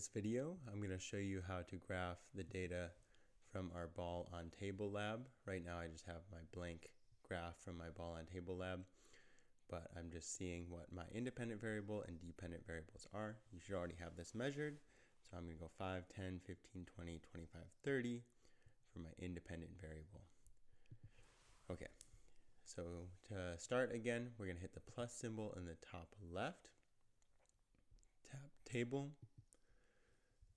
This video, I'm going to show you how to graph the data from our ball on table lab. Right now I just have my blank graph from my ball on table lab, but I'm just seeing what my independent variable and dependent variables are. You should already have this measured. So I'm going to go 5, 10, 15, 20, 25, 30 for my independent variable. Okay, so to start again, we're going to hit the plus symbol in the top left, tap table,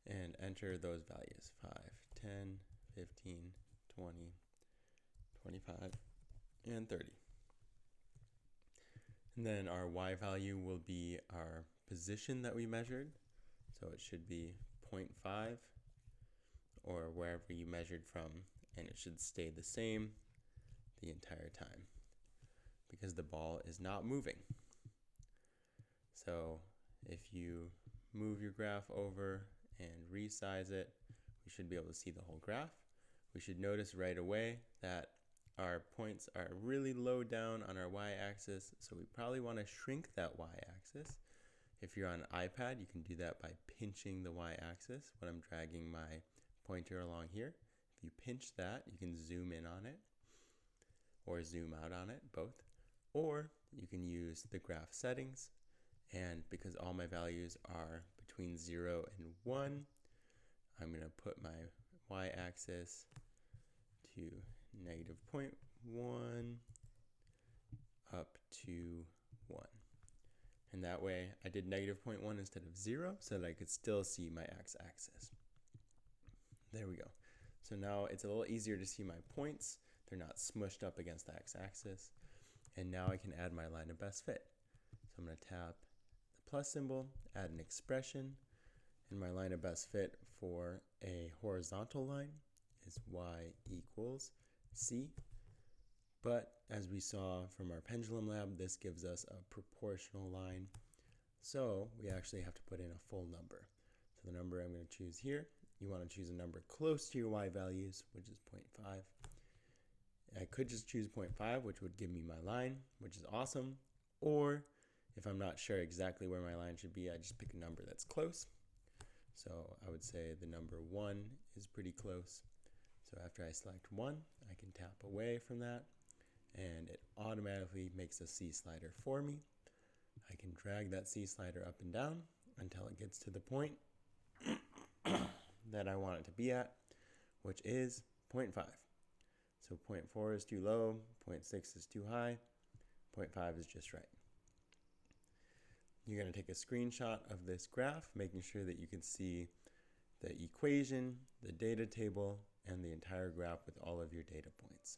and enter those values: 5, 10, 15, 20, 25, and 30. And then our y value will be our position that we measured. So it should be 0.5 or wherever you measured from, and it should stay the same the entire time because the ball is not moving. So if you move your graph over and resize it, we should be able to see the whole graph. We should notice right away that our points are really low down on our y-axis, so we probably want to shrink that y-axis. If you're on an iPad, you can do that by pinching the y-axis when I'm dragging my pointer along here. If you pinch that, you can zoom in on it or zoom out on it, both. Or you can use the graph settings, and because all my values are between 0 and 1, I'm going to put my y-axis to -0.1 up to 1. And that way I did -0.1 instead of 0 so that I could still see my x-axis. There we go. So now it's a little easier to see my points. They're not smushed up against the x-axis. And now I can add my line of best fit. So I'm going to tap the plus symbol, add an expression, and my line of best fit for a horizontal line is y equals c. But as we saw from our pendulum lab, this gives us a proportional line. So we actually have to put in a full number. So the number I'm going to choose here, you want to choose a number close to your y values, which is 0.5. I could just choose 0.5, which would give me my line, which is awesome. Or if I'm not sure exactly where my line should be, I just pick a number that's close. So I would say the number 1 is pretty close. So after I select 1, I can tap away from that, and it automatically makes a C slider for me. I can drag that C slider up and down until it gets to the point that I want it to be at, which is 0.5. So 0.4 is too low, 0.6 is too high, 0.5 is just right. You're going to take a screenshot of this graph, making sure that you can see the equation, the data table, and the entire graph with all of your data points.